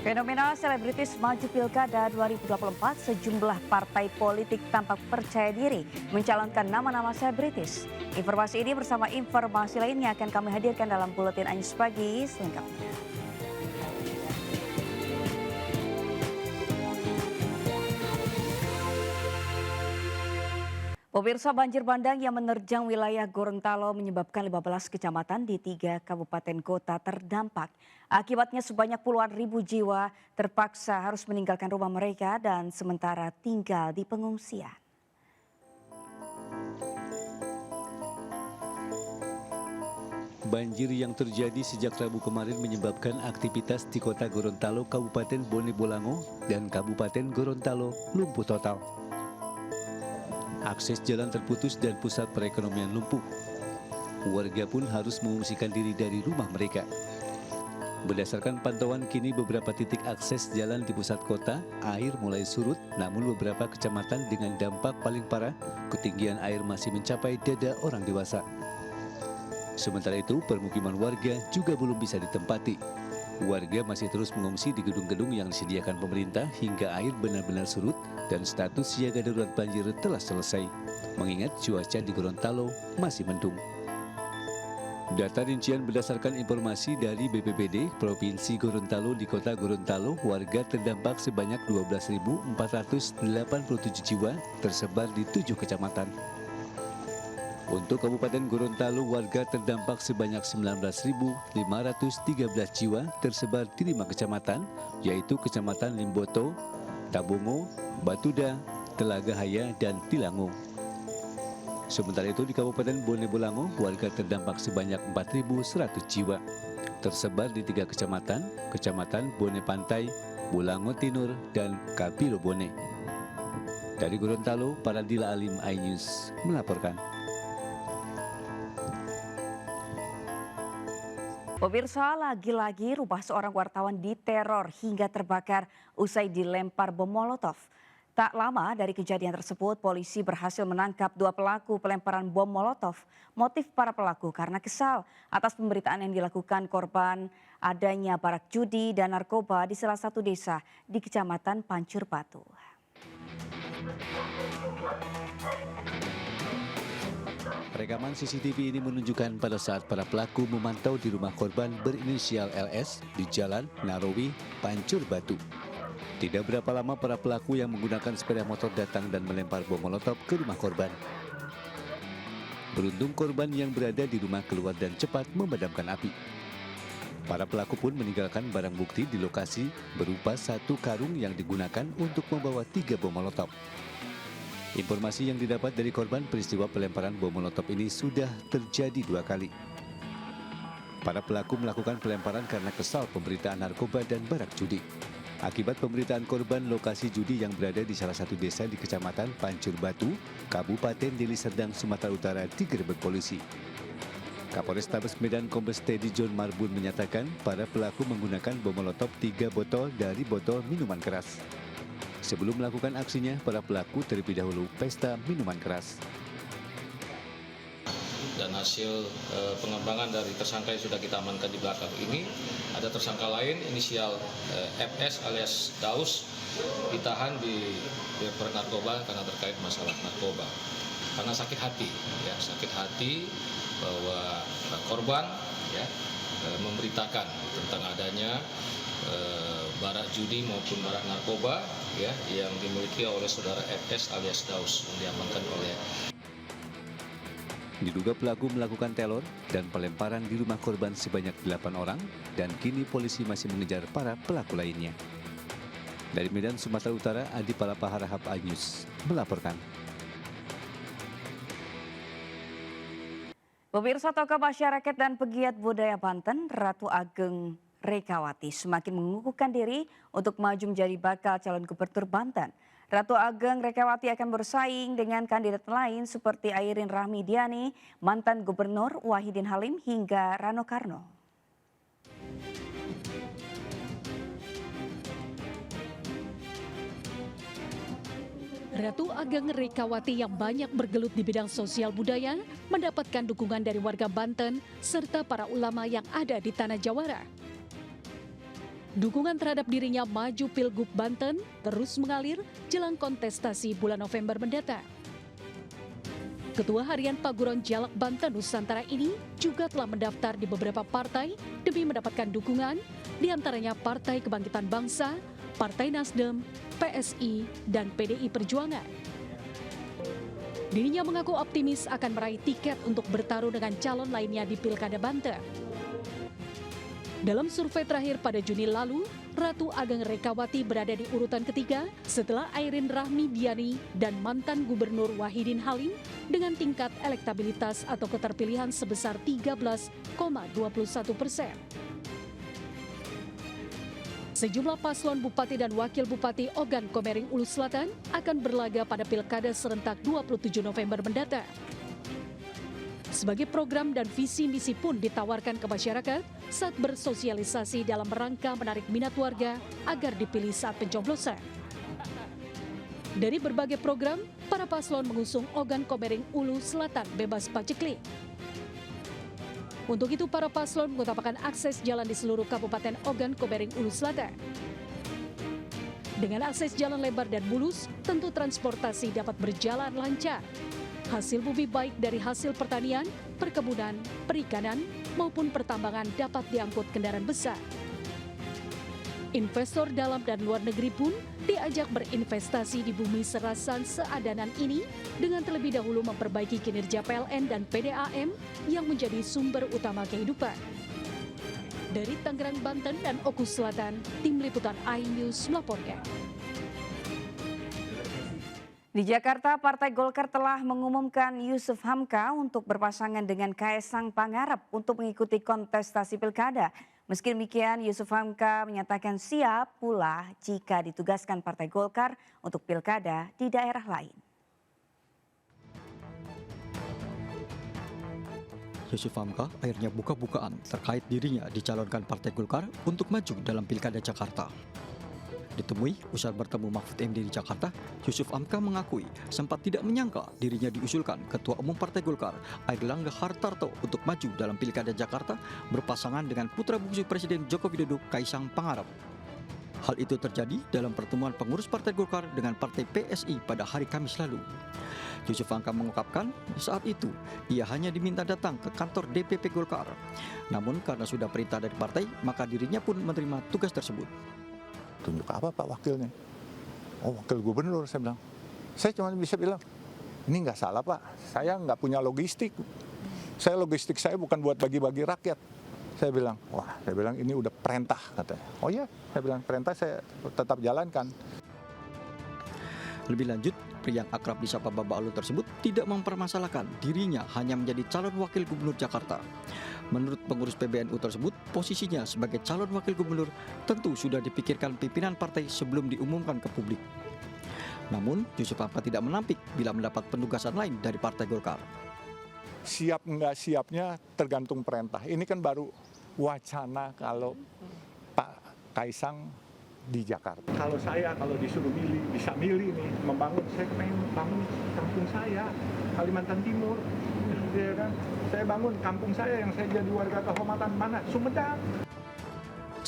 Fenomena selebritis maju Pilkada 2024, sejumlah partai politik tampak percaya diri mencalonkan nama-nama selebritis. Informasi ini bersama informasi lainnya akan kami hadirkan dalam Buletin Anyus Pagi selengkapnya. Pemirsa, banjir bandang yang menerjang wilayah Gorontalo menyebabkan 15 kecamatan di 3 kabupaten kota terdampak. Akibatnya sebanyak puluhan ribu jiwa terpaksa harus meninggalkan rumah mereka dan sementara tinggal di pengungsian. Banjir yang terjadi sejak Rabu kemarin menyebabkan aktivitas di kota Gorontalo, Kabupaten Bone Bolango, dan Kabupaten Gorontalo lumpuh total. Akses jalan terputus dan pusat perekonomian lumpuh. Warga pun harus mengungsikan diri dari rumah mereka. Berdasarkan pantauan kini beberapa titik akses jalan di pusat kota, air mulai surut, namun beberapa kecamatan dengan dampak paling parah, ketinggian air masih mencapai dada orang dewasa. Sementara itu, permukiman warga juga belum bisa ditempati. Warga masih terus mengungsi di gedung-gedung yang disediakan pemerintah hingga air benar-benar surut dan status siaga darurat banjir telah selesai, mengingat cuaca di Gorontalo masih mendung. Data rincian berdasarkan informasi dari BPBD Provinsi Gorontalo, di kota Gorontalo, warga terdampak sebanyak 12.487 jiwa tersebar di 7 kecamatan. Untuk Kabupaten Gorontalo, warga terdampak sebanyak 19.513 jiwa tersebar di 5 kecamatan, yaitu Kecamatan Limboto, Tabongo, Batuda, Telagahaya, dan Tilango. Sementara itu di Kabupaten Bone Bolango, warga terdampak sebanyak 4.100 jiwa, tersebar di 3 kecamatan, Kecamatan Bone Pantai, Bolango Tinur, dan Kapilo Bone. Dari Gorontalo, Paradila Alim, iNews melaporkan. Pemirsa, lagi-lagi rumah seorang wartawan diteror hingga terbakar usai dilempar bom Molotov. Tak lama dari kejadian tersebut, polisi berhasil menangkap 2 pelaku pelemparan bom Molotov. Motif para pelaku karena kesal atas pemberitaan yang dilakukan korban adanya barak judi dan narkoba di salah satu desa di Kecamatan Pancur Batu. Rekaman CCTV ini menunjukkan pada saat para pelaku memantau di rumah korban berinisial LS di Jalan Narowi, Pancur Batu. Tidak berapa lama para pelaku yang menggunakan sepeda motor datang dan melempar bom Molotov ke rumah korban. Beruntung korban yang berada di rumah keluar dan cepat memadamkan api. Para pelaku pun meninggalkan barang bukti di lokasi berupa 1 karung yang digunakan untuk membawa 3 bom Molotov. Informasi yang didapat dari korban, peristiwa pelemparan bom Molotov ini sudah terjadi 2 kali. Para pelaku melakukan pelemparan karena kesal pemberitaan narkoba dan barak judi. Akibat pemberitaan korban, lokasi judi yang berada di salah satu desa di Kecamatan Pancur Batu, Kabupaten Deli Serdang, Sumatera Utara digerebek polisi. Kapolrestabes Medan Kombes Teddy John Marbun menyatakan para pelaku menggunakan bom Molotov 3 botol dari botol minuman keras. Sebelum melakukan aksinya, para pelaku terlebih dahulu pesta minuman keras. Dan hasil pengembangan dari tersangka yang sudah kita amankan di belakang ini, ada tersangka lain inisial FS alias Daus ditahan di Direktorat Narkoba karena terkait masalah narkoba. Karena sakit hati bahwa korban memberitakan tentang adanya barak judi maupun barak narkoba yang dimiliki oleh saudara FS alias Daus yang diamankan oleh. Diduga pelaku melakukan teror dan pelemparan di rumah korban sebanyak 8 orang dan kini polisi masih mengejar para pelaku lainnya. Dari Medan, Sumatera Utara, Adi Palapaharahap, iNews melaporkan. Pemirsa, tokoh masyarakat dan pegiat budaya Banten, Ratu Ageng Rekawati semakin mengukuhkan diri untuk maju menjadi bakal calon gubernur Banten. Ratu Ageng Rekawati akan bersaing dengan kandidat lain seperti Airin Rahmidiani, mantan gubernur Wahidin Halim hingga Rano Karno. Ratu Ageng Rekawati yang banyak bergelut di bidang sosial budaya mendapatkan dukungan dari warga Banten serta para ulama yang ada di Tanah Jawara. Dukungan terhadap dirinya maju Pilgub Banten terus mengalir jelang kontestasi bulan November mendatang. Ketua Harian Paguron Jalak Banten Nusantara ini juga telah mendaftar di beberapa partai demi mendapatkan dukungan, diantaranya Partai Kebangkitan Bangsa, Partai Nasdem, PSI, dan PDI Perjuangan. Dirinya mengaku optimis akan meraih tiket untuk bertarung dengan calon lainnya di Pilkada Banten. Dalam survei terakhir pada Juni lalu, Ratu Ageng Rekawati berada di urutan ketiga setelah Airin Rahmidiani dan mantan Gubernur Wahidin Halim dengan tingkat elektabilitas atau keterpilihan sebesar 13,21%. Sejumlah paslon bupati dan wakil bupati Ogan Komering Ulu Selatan akan berlaga pada Pilkada serentak 27 November mendatang. Sebagai program dan visi misi pun ditawarkan ke masyarakat saat bersosialisasi dalam rangka menarik minat warga agar dipilih saat pencoblosan. Dari berbagai program, para paslon mengusung Ogan Komering Ulu Selatan bebas paceklik. Untuk itu, para paslon mengutamakan akses jalan di seluruh Kabupaten Ogan Komering Ulu Selatan. Dengan akses jalan lebar dan mulus, tentu transportasi dapat berjalan lancar. Hasil bumi baik dari hasil pertanian, perkebunan, perikanan, maupun pertambangan dapat diangkut kendaraan besar. Investor dalam dan luar negeri pun diajak berinvestasi di bumi serasan seadanan ini dengan terlebih dahulu memperbaiki kinerja PLN dan PDAM yang menjadi sumber utama kehidupan. Dari Tangerang, Banten dan Oku Selatan, Tim Liputan iNews melaporkan. Di Jakarta, Partai Golkar telah mengumumkan Yusuf Hamka untuk berpasangan dengan Kaesang Pangarep untuk mengikuti kontestasi pilkada. Meski demikian, Yusuf Hamka menyatakan siap pula jika ditugaskan Partai Golkar untuk pilkada di daerah lain. Yusuf Hamka akhirnya buka-bukaan terkait dirinya dicalonkan Partai Golkar untuk maju dalam pilkada Jakarta. Ditemui usai bertemu Mahfud MD di Jakarta, Yusuf Hamka mengakui sempat tidak menyangka dirinya diusulkan Ketua Umum Partai Golkar Airlangga Hartarto untuk maju dalam Pilkada Jakarta berpasangan dengan putra bungsu Presiden Joko Widodo Kaesang Pangarep. Hal itu terjadi dalam pertemuan pengurus Partai Golkar dengan Partai PSI pada hari Kamis lalu. Yusuf Hamka mengungkapkan saat itu ia hanya diminta datang ke kantor DPP Golkar. Namun karena sudah perintah dari partai, maka dirinya pun menerima tugas tersebut. Tunjuk apa Pak wakilnya? Oh, wakil gubernur, saya bilang. Saya cuma bisa bilang, ini nggak salah Pak, saya nggak punya logistik. Logistik saya bukan buat bagi-bagi rakyat. Saya bilang, ini udah perintah katanya. Oh iya, saya bilang perintah saya tetap jalankan. Lebih lanjut, pria yang akrab disapa Baba Alul tersebut tidak mempermasalahkan dirinya hanya menjadi calon wakil gubernur Jakarta. Menurut pengurus PBNU tersebut, posisinya sebagai calon wakil gubernur tentu sudah dipikirkan pimpinan partai sebelum diumumkan ke publik. Namun, Yusuf Hamka tidak menampik bila mendapat penugasan lain dari Partai Golkar. Siap nggak siapnya tergantung perintah. Ini kan baru wacana kalau Pak Kaesang di Jakarta. Kalau disuruh bisa milih nih, membangun, saya pengen bangun kampung saya, Kalimantan Timur. Ya kan? Saya bangun kampung saya yang saya jadi warga kehormatan mana? Sumedang.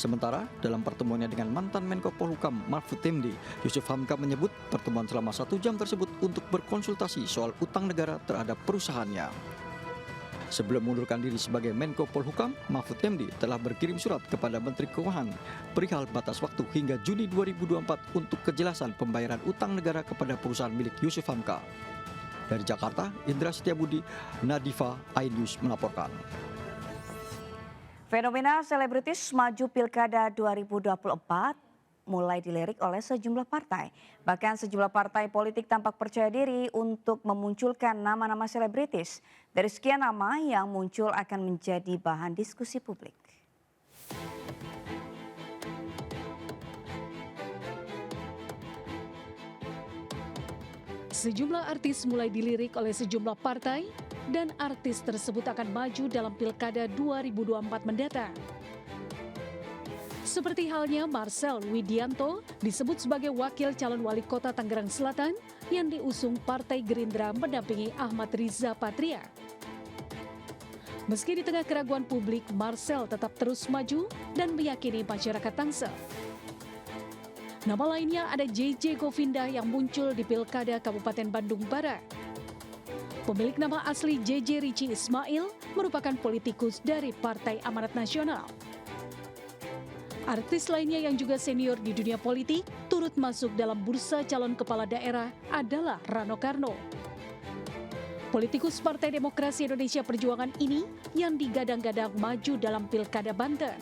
Sementara dalam pertemuannya dengan mantan Menko Polhukam Mahfud MD, Yusuf Hamka menyebut pertemuan selama 1 jam tersebut untuk berkonsultasi soal utang negara terhadap perusahaannya. Sebelum mengundurkan diri sebagai Menko Polhukam, Mahfud MD telah berkirim surat kepada Menteri Keuangan perihal batas waktu hingga Juni 2024 untuk kejelasan pembayaran utang negara kepada perusahaan milik Yusuf Hamka. Dari Jakarta, Indra Setiabudi, Nadifa, iNews melaporkan. Fenomena selebritis maju Pilkada 2024 mulai dilirik oleh sejumlah partai. Bahkan sejumlah partai politik tampak percaya diri untuk memunculkan nama-nama selebritis. Dari sekian nama yang muncul akan menjadi bahan diskusi publik. Sejumlah artis mulai dilirik oleh sejumlah partai dan artis tersebut akan maju dalam Pilkada 2024 mendatang. Seperti halnya Marcel Widianto disebut sebagai wakil calon wali kota Tangerang Selatan yang diusung Partai Gerindra mendampingi Ahmad Riza Patria. Meski di tengah keraguan publik, Marcel tetap terus maju dan meyakini masyarakat Tangsel. Nama lainnya ada JJ Govinda yang muncul di Pilkada Kabupaten Bandung Barat. Pemilik nama asli JJ Rici Ismail merupakan politikus dari Partai Amanat Nasional. Artis lainnya yang juga senior di dunia politik turut masuk dalam bursa calon kepala daerah adalah Rano Karno. Politikus Partai Demokrasi Indonesia Perjuangan ini yang digadang-gadang maju dalam Pilkada Banten.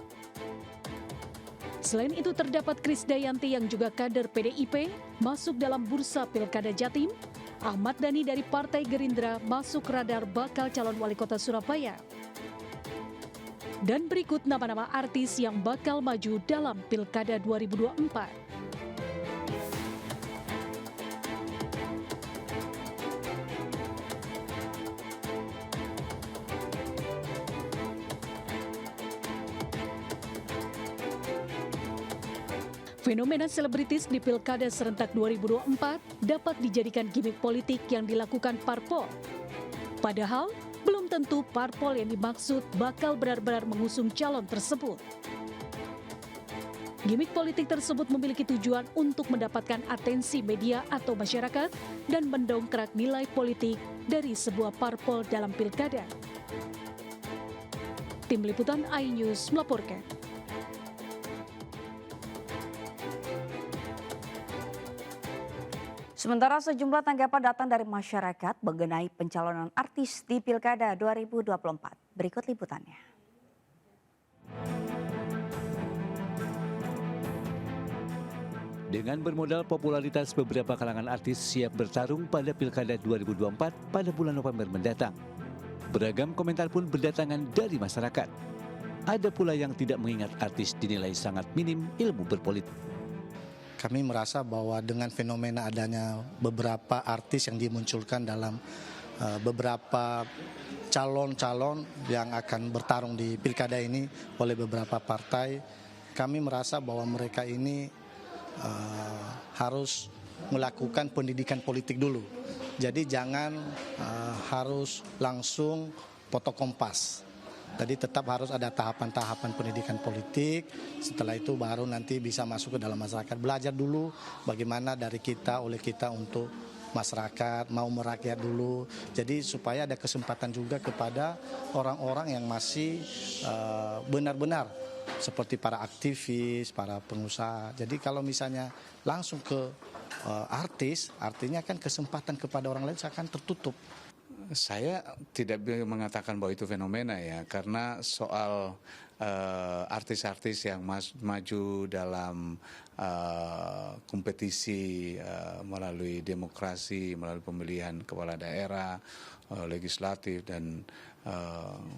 Selain itu terdapat Krisdayanti yang juga kader PDIP masuk dalam bursa Pilkada Jatim. Ahmad Dhani dari Partai Gerindra masuk radar bakal calon wali kota Surabaya. Dan berikut nama-nama artis yang bakal maju dalam Pilkada 2024. Fenomena selebritis di Pilkada serentak 2024 dapat dijadikan gimmick politik yang dilakukan parpol. Padahal, belum tentu parpol yang dimaksud bakal benar-benar mengusung calon tersebut. Gimik politik tersebut memiliki tujuan untuk mendapatkan atensi media atau masyarakat dan mendongkrak nilai politik dari sebuah parpol dalam pilkada. Tim Liputan iNews melaporkan. Sementara sejumlah tanggapan datang dari masyarakat mengenai pencalonan artis di Pilkada 2024. Berikut liputannya. Dengan bermodal popularitas, beberapa kalangan artis siap bertarung pada Pilkada 2024 pada bulan November mendatang. Beragam komentar pun berdatangan dari masyarakat. Ada pula yang tidak mengingat artis dinilai sangat minim ilmu berpolitik. Kami merasa bahwa dengan fenomena adanya beberapa artis yang dimunculkan dalam beberapa calon-calon yang akan bertarung di pilkada ini oleh beberapa partai, kami merasa bahwa mereka ini harus melakukan pendidikan politik dulu. Jadi jangan harus langsung foto kompas. Jadi tetap harus ada tahapan-tahapan pendidikan politik, setelah itu baru nanti bisa masuk ke dalam masyarakat. Belajar dulu bagaimana dari kita, oleh kita untuk masyarakat, mau merakyat dulu. Jadi supaya ada kesempatan juga kepada orang-orang yang masih benar-benar seperti para aktivis, para pengusaha. Jadi kalau misalnya langsung ke artis, artinya kan kesempatan kepada orang lain akan tertutup. Saya tidak mengatakan bahwa itu fenomena ya, karena soal artis-artis yang maju dalam kompetisi melalui demokrasi, melalui pemilihan kepala daerah, legislatif dan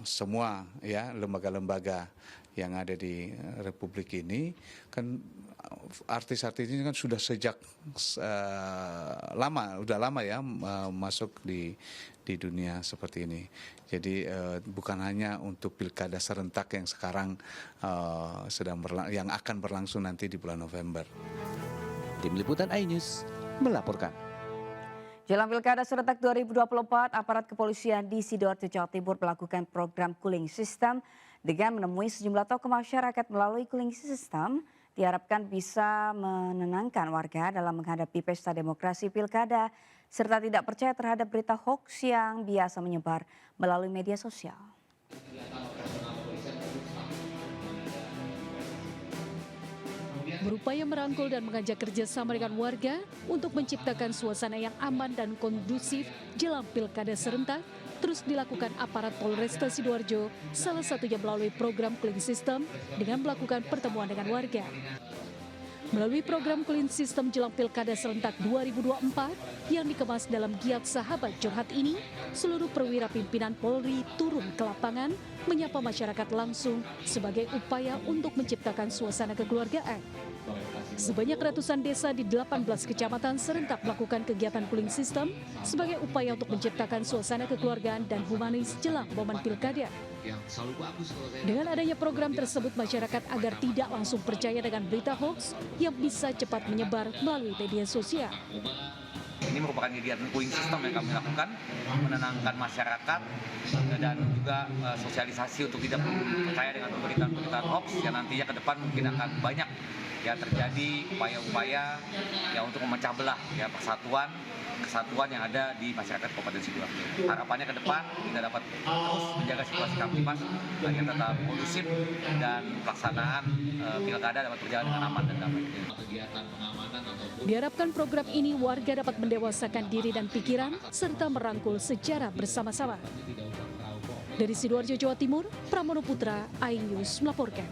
semua ya lembaga-lembaga yang ada di Republik ini kan artis-artis ini kan sudah sejak udah lama ya masuk di dunia seperti ini. Jadi bukan hanya untuk pilkada serentak yang sekarang yang akan berlangsung nanti di bulan November. Tim Liputan iNews melaporkan. Jelang Pilkada serentak 2024, aparat kepolisian di Sidoarjo, Jawa Timur melakukan program cooling system dengan menemui sejumlah tokoh masyarakat. Melalui cooling system diharapkan bisa menenangkan warga dalam menghadapi pesta demokrasi pilkada serta tidak percaya terhadap berita hoax yang biasa menyebar melalui media sosial. Berupaya merangkul dan mengajak kerjasama dengan warga untuk menciptakan suasana yang aman dan kondusif jelang pilkada serentak, terus dilakukan aparat Polresta Sidoarjo, salah satunya melalui program cooling system dengan melakukan pertemuan dengan warga. Melalui program cooling system jelang pilkada serentak 2024 yang dikemas dalam giat sahabat curhat ini, seluruh perwira pimpinan Polri turun ke lapangan menyapa masyarakat langsung sebagai upaya untuk menciptakan suasana kekeluargaan. Sebanyak ratusan desa di 18 kecamatan serentak melakukan kegiatan cooling system sebagai upaya untuk menciptakan suasana kekeluargaan dan humanis jelang momen pilkada. Dengan adanya program tersebut, masyarakat agar tidak langsung percaya dengan berita hoax yang bisa cepat menyebar melalui media sosial. Ini merupakan kegiatan cooling system yang kami lakukan, menenangkan masyarakat dan juga sosialisasi untuk tidak percaya dengan pemberitaan hoax yang nantinya ke depan mungkin akan banyak ya terjadi upaya-upaya ya untuk memecah belah ya kesatuan yang ada di masyarakat Kabupaten Sidoarjo. Harapannya ke depan kita dapat terus menjaga situasi Kamtipmas agar tetap kondusif dan pelaksanaan pilkada dapat berjalan dengan aman dan damai. Diharapkan program ini warga dapat mendewasakan diri dan pikiran serta merangkul sejarah bersama-sama. Dari Sidoarjo, Jawa Timur, Pramono Putra, iNews melaporkan.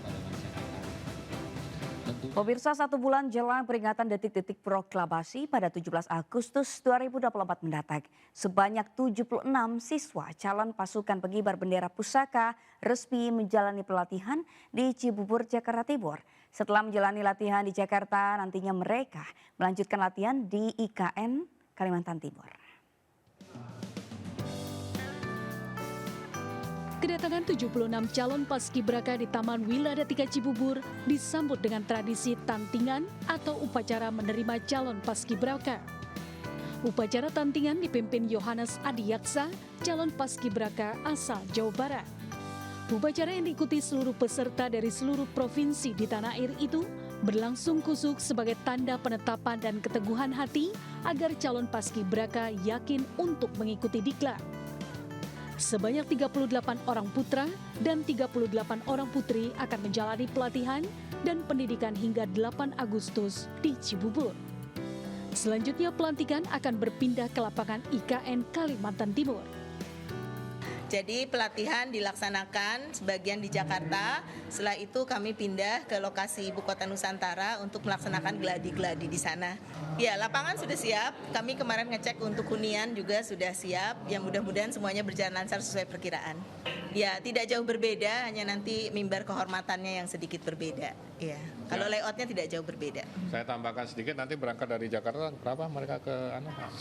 Pemirsa, 1 bulan jelang peringatan detik-detik proklamasi pada 17 Agustus 2024 mendatang, sebanyak 76 siswa calon pasukan pengibar bendera pusaka resmi menjalani pelatihan di Cibubur, Jakarta Timur. Setelah menjalani latihan di Jakarta, nantinya mereka melanjutkan latihan di IKN Kalimantan Timur. Kedatangan 76 calon paskibraka di Taman Wiladatika Cibubur disambut dengan tradisi tantingan atau upacara menerima calon paskibraka. Upacara tantingan dipimpin Yohanes Adiyaksa, calon paskibraka asal Jawa Barat. Upacara yang diikuti seluruh peserta dari seluruh provinsi di tanah air itu berlangsung kusuk sebagai tanda penetapan dan keteguhan hati agar calon paskibraka yakin untuk mengikuti diklat. Sebanyak 38 orang putra dan 38 orang putri akan menjalani pelatihan dan pendidikan hingga 8 Agustus di Cibubur. Selanjutnya pelantikan akan berpindah ke lapangan IKN Kalimantan Timur. Jadi pelatihan dilaksanakan sebagian di Jakarta, setelah itu kami pindah ke lokasi Ibu Kota Nusantara untuk melaksanakan gladi-gladi di sana. Ya, lapangan sudah siap, kami kemarin ngecek untuk hunian juga sudah siap, ya mudah-mudahan semuanya berjalan lancar sesuai perkiraan. Ya, tidak jauh berbeda, hanya nanti mimbar kehormatannya yang sedikit berbeda. Ya, kalau layoutnya tidak jauh berbeda. Saya tambahkan sedikit, nanti berangkat dari Jakarta, berapa mereka ke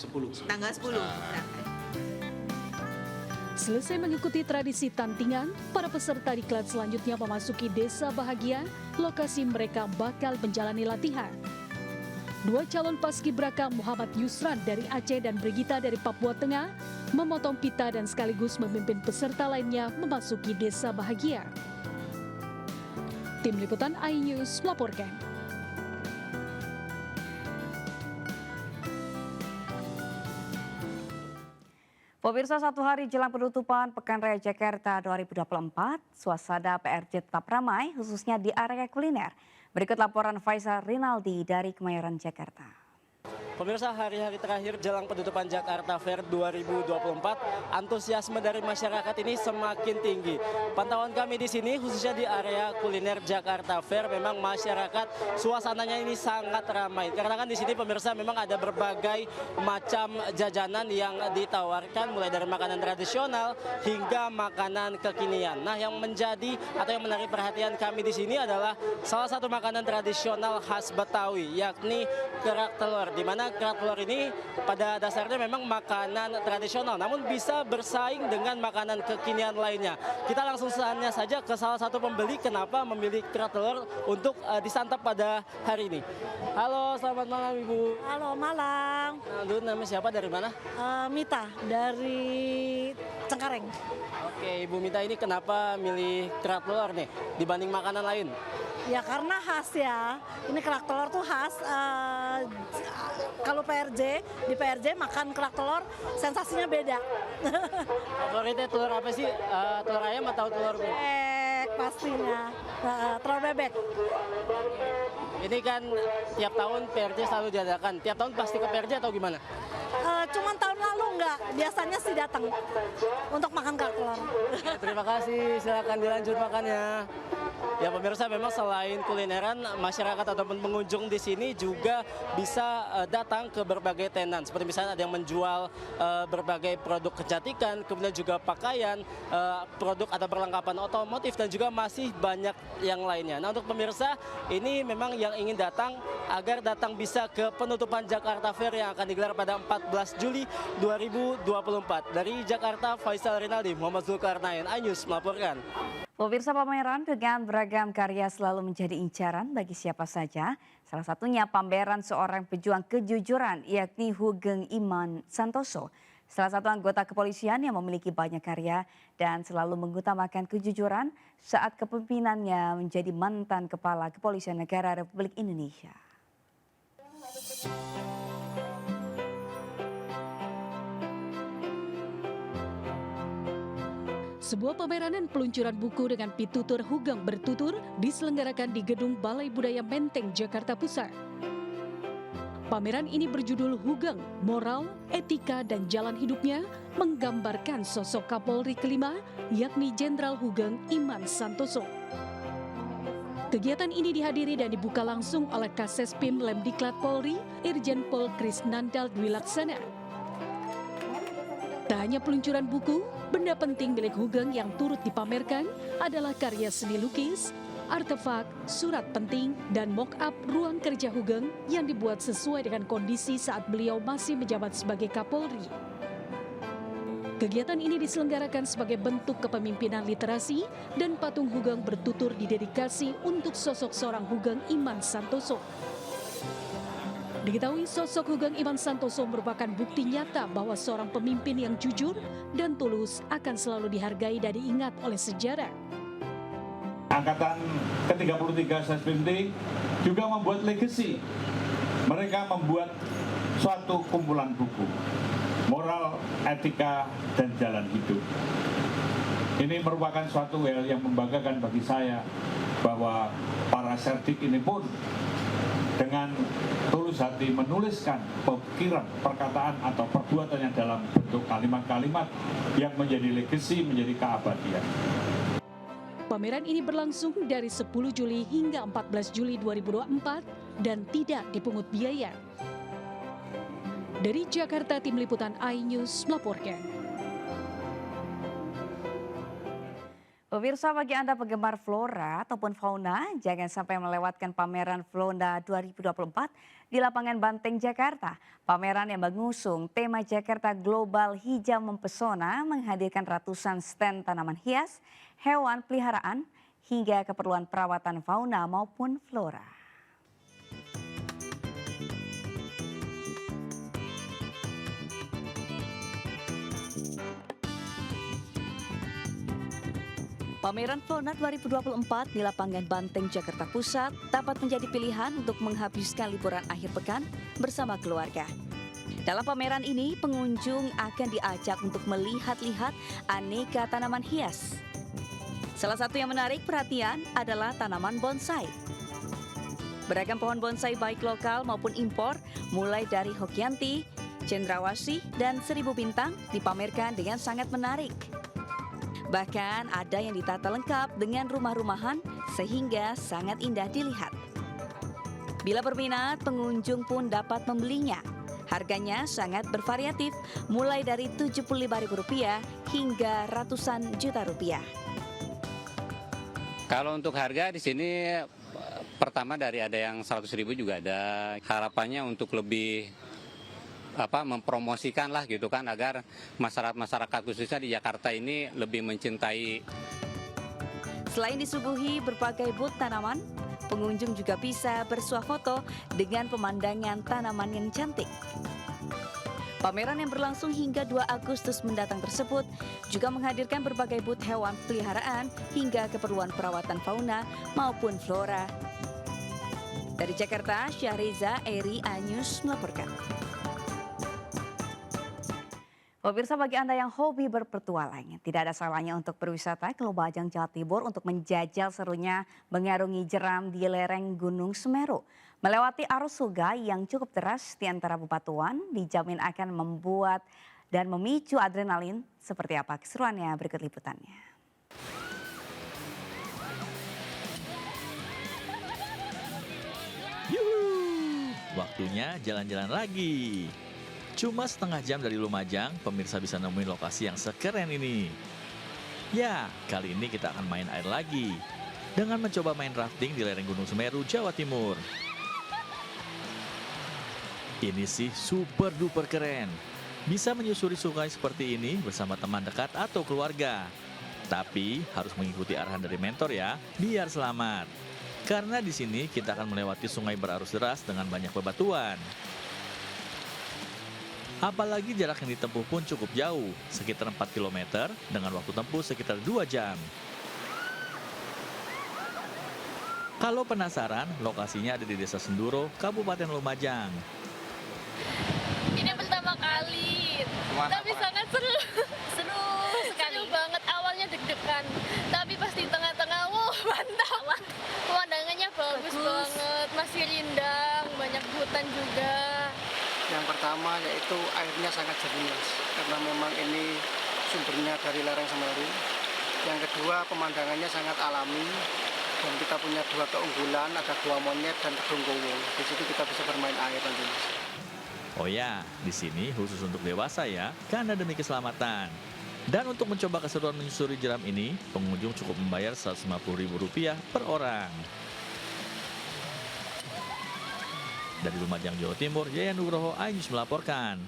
10? Tanggal 10. Selesai mengikuti tradisi tantingan, para peserta diklat selanjutnya memasuki Desa Bahagia, lokasi mereka bakal menjalani latihan. 2 calon paskibraka Muhammad Yusran dari Aceh dan Brigita dari Papua Tengah memotong pita dan sekaligus memimpin peserta lainnya memasuki Desa Bahagia. Tim Liputan iNews melaporkan. Pemirsa, 1 hari jelang penutupan Pekan Raya Jakarta 2024, suasana PRJ tetap ramai khususnya di area kuliner. Berikut laporan Faisal Rinaldi dari Kemayoran, Jakarta. Pemirsa, hari-hari terakhir jelang penutupan Jakarta Fair 2024, antusiasme dari masyarakat ini semakin tinggi. Pantauan kami di sini, khususnya di area kuliner Jakarta Fair, memang masyarakat suasananya ini sangat ramai. Karena kan di sini pemirsa memang ada berbagai macam jajanan yang ditawarkan, mulai dari makanan tradisional hingga makanan kekinian. Nah, yang menjadi atau yang menarik perhatian kami di sini adalah salah satu makanan tradisional khas Betawi, yakni kerak telur, di mana kerak telur ini pada dasarnya memang makanan tradisional, namun bisa bersaing dengan makanan kekinian lainnya. Kita langsung tanya saja ke salah satu pembeli kenapa memilih kerak telur untuk disantap pada hari ini. Halo, selamat malam Ibu. Halo, malam. Nah, dulu namanya siapa, dari mana? Mita, dari Cengkareng. Oke, Ibu Mita ini kenapa milih kerak telur nih dibanding makanan lain? Ya karena khas ya, ini kerak telur tuh khas. Kalau di PRJ makan kerak telur sensasinya beda. Favoritnya telur apa sih? Telur ayam atau telur bebek? Bebek pastinya, telur bebek. Ini kan tiap tahun PRJ selalu diadakan, tiap tahun pasti ke PRJ atau gimana? Cuman tahun lalu enggak, biasanya sih datang untuk makan kerak telur. Terima kasih, silakan dilanjut makannya. Ya pemirsa, memang selain kulineran, masyarakat ataupun pengunjung di sini juga bisa datang ke berbagai tenan. Seperti misalnya ada yang menjual berbagai produk kecantikan, kemudian juga pakaian, produk atau perlengkapan otomotif, dan juga masih banyak yang lainnya. Nah, untuk pemirsa, ini memang yang ingin datang agar datang bisa ke penutupan Jakarta Fair yang akan digelar pada 14 Juli 2024. Dari Jakarta, Faisal Rinaldi, Muhammad Zulkarnain, iNews melaporkan. Pemirsa, pameran dengan beragam karya selalu menjadi incaran bagi siapa saja. Salah satunya pameran seorang pejuang kejujuran yakni Hugeng Iman Santoso. Salah satu anggota kepolisian yang memiliki banyak karya dan selalu mengutamakan kejujuran saat kepemimpinannya menjadi mantan Kepala Kepolisian Negara Republik Indonesia. Sebuah pameran dan peluncuran buku dengan pitutur Hugeng Bertutur diselenggarakan di Gedung Balai Budaya Menteng, Jakarta Pusat. Pameran ini berjudul Hugeng, Moral, Etika, dan Jalan Hidupnya, menggambarkan sosok Kapolri kelima, yakni Jenderal Hugeng Iman Santoso. Kegiatan ini dihadiri dan dibuka langsung oleh Kasespim Lemdiklat Polri, Irjen Pol Krisnandal Dwi Laksana. Tak hanya peluncuran buku, benda penting milik Hugeng yang turut dipamerkan adalah karya seni lukis, artefak, surat penting, dan mock-up ruang kerja Hugeng yang dibuat sesuai dengan kondisi saat beliau masih menjabat sebagai Kapolri. Kegiatan ini diselenggarakan sebagai bentuk kepemimpinan literasi dan patung Hugeng Bertutur didedikasi untuk sosok seorang Hugeng Iman Santoso. Diketahui sosok Hugeng Iman Santoso merupakan bukti nyata bahwa seorang pemimpin yang jujur dan tulus akan selalu dihargai dan diingat oleh sejarah. Angkatan ke-33 Sespim juga membuat legasi. Mereka membuat suatu kumpulan buku, Moral, Etika, dan Jalan Hidup. Ini merupakan suatu hal yang membanggakan bagi saya bahwa para Serdik ini pun dengan tulus hati menuliskan pikiran, perkataan atau perbuatannya dalam bentuk kalimat-kalimat yang menjadi legasi, menjadi keabadian. Pameran ini berlangsung dari 10 Juli hingga 14 Juli 2024 dan tidak dipungut biaya. Dari Jakarta, Tim Liputan iNews melaporkan. Pemirsa, bagi Anda penggemar flora ataupun fauna, jangan sampai melewatkan pameran Flora 2024 di lapangan Banteng, Jakarta. Pameran yang mengusung tema Jakarta Global Hijau Mempesona menghadirkan ratusan stand tanaman hias, hewan peliharaan, hingga keperluan perawatan fauna maupun flora. Pameran Flora 2024 di lapangan Banteng, Jakarta Pusat dapat menjadi pilihan untuk menghabiskan liburan akhir pekan bersama keluarga. Dalam pameran ini, pengunjung akan diajak untuk melihat-lihat aneka tanaman hias. Salah satu yang menarik perhatian adalah tanaman bonsai. Beragam pohon bonsai baik lokal maupun impor, mulai dari Hokianti, Cendrawasih, dan Seribu Bintang dipamerkan dengan sangat menarik. Bahkan ada yang ditata lengkap dengan rumah-rumahan sehingga sangat indah dilihat. Bila berminat, pengunjung pun dapat membelinya. Harganya sangat bervariatif, mulai dari Rp75.000 hingga ratusan juta rupiah. Kalau untuk harga di sini pertama dari ada yang 100.000 juga ada. Harapannya untuk lebih mempromosikan lah gitu kan, agar masyarakat khususnya di Jakarta ini lebih mencintai. Selain disuguhi berbagai booth tanaman, pengunjung juga bisa bersuah foto dengan pemandangan tanaman yang cantik. Pameran yang berlangsung hingga 2 Agustus mendatang tersebut juga menghadirkan berbagai booth hewan peliharaan hingga keperluan perawatan fauna maupun flora. Dari Jakarta, Syahriza Eri iNews melaporkan. Pemirsa, bagi Anda yang hobi berpetualang, tidak ada salahnya untuk berwisata ke Lumajang, Jawa Timur untuk menjajal serunya mengarungi jeram di lereng Gunung Semeru. Melewati arus sungai yang cukup deras di antara bebatuan dijamin akan membuat dan memicu adrenalin. Seperti apa keseruannya, berikut liputannya. Yuhu, waktunya jalan-jalan lagi. Cuma setengah jam dari Lumajang, pemirsa bisa nemuin lokasi yang sekeren ini. Ya, kali ini kita akan main air lagi dengan mencoba main rafting di lereng Gunung Semeru, Jawa Timur. Ini sih super duper keren. Bisa menyusuri sungai seperti ini bersama teman dekat atau keluarga. Tapi harus mengikuti arahan dari mentor ya, biar selamat. Karena di sini kita akan melewati sungai berarus deras dengan banyak bebatuan. Apalagi jarak yang ditempuh pun cukup jauh, sekitar 4 km dengan waktu tempuh sekitar 2 jam. Kalau penasaran, lokasinya ada di Desa Senduro, Kabupaten Lumajang. Ini pertama kali, tapi sangat seru. Seru sekali. Seru banget, awalnya deg-degan. Tapi pas di tengah-tengah, wow mantap. Pemandangannya bagus banget, masih rindang, banyak hutan juga. Yang pertama yaitu airnya sangat jernih, karena memang ini sumbernya dari lereng Semeru. Yang kedua pemandangannya sangat alami. Dan kita punya 2 keunggulan, ada gua monyet dan gedung kowo. Di situ kita bisa bermain air nanti. Oh ya, di sini khusus untuk dewasa ya, karena demi keselamatan. Dan untuk mencoba keseruan menyusuri jeram ini, pengunjung cukup membayar Rp150.000 per orang. Dari Lumajang, Jawa Timur, Yayan Nugroho, iNews melaporkan.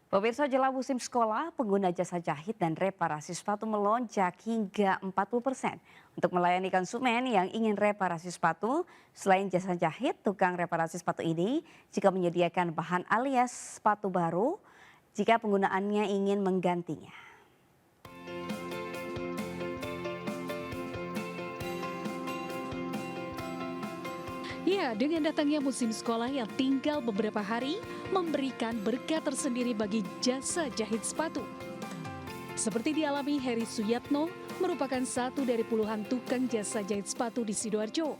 Pemirsa, jelang musim sekolah, pengguna jasa jahit dan reparasi sepatu melonjak hingga 40%. Untuk melayani konsumen yang ingin reparasi sepatu, selain jasa jahit, tukang reparasi sepatu ini jika menyediakan bahan alias sepatu baru jika penggunaannya ingin menggantinya. Ya, dengan datangnya musim sekolah yang tinggal beberapa hari, memberikan berkah tersendiri bagi jasa jahit sepatu. Seperti dialami Heri Suyatno, merupakan satu dari puluhan tukang jasa jahit sepatu di Sidoarjo.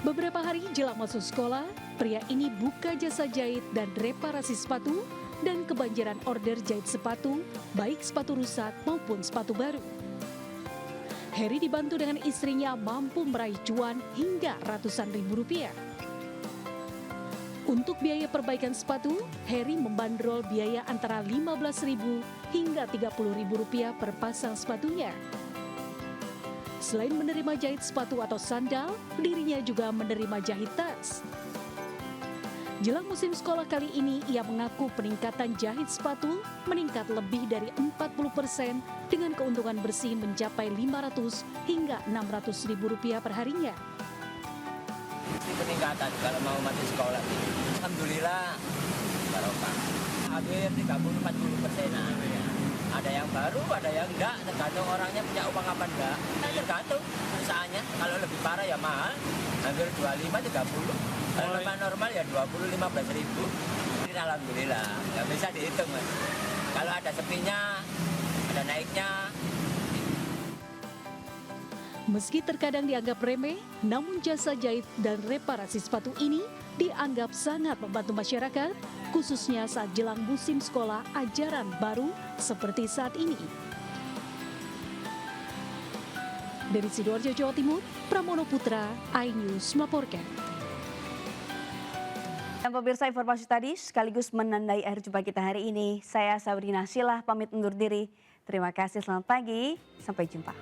Beberapa hari jelang masuk sekolah, pria ini buka jasa jahit dan reparasi sepatu dan kebanjiran order jahit sepatu, baik sepatu rusak maupun sepatu baru. Heri dibantu dengan istrinya mampu meraih cuan hingga ratusan ribu rupiah. Untuk biaya perbaikan sepatu, Heri membandrol biaya antara Rp15.000 hingga Rp30.000 per pasang sepatunya. Selain menerima jahit sepatu atau sandal, dirinya juga menerima jahit tas. Jelang musim sekolah kali ini, ia mengaku peningkatan jahit sepatu meningkat lebih dari 40% dengan keuntungan bersih mencapai Rp500 hingga Rp600.000 per harinya. Peningkatan kalau mau masuk sekolah ini, alhamdulillah barokah. Hampir 30-40%. Ada yang baru, ada yang enggak, tergantung orangnya punya uang apa enggak. Tergantung perusahaannya, kalau lebih parah ya mahal, hampir 25-30. Kalau normal ya 20-15.000. Alhamdulillah, nggak bisa dihitung Mas. Kalau ada sepinya, ada naiknya. Meski terkadang dianggap remeh, namun jasa jahit dan reparasi sepatu ini dianggap sangat membantu masyarakat, khususnya saat jelang musim sekolah ajaran baru seperti saat ini. Dari Sidoarjo, Jawa Timur, Pramono Putra, iNews melaporkan. Dan pemirsa, informasi tadi sekaligus menandai akhir jumpa kita hari ini. Saya Sabrina Silah pamit undur diri. Terima kasih, selamat pagi, sampai jumpa.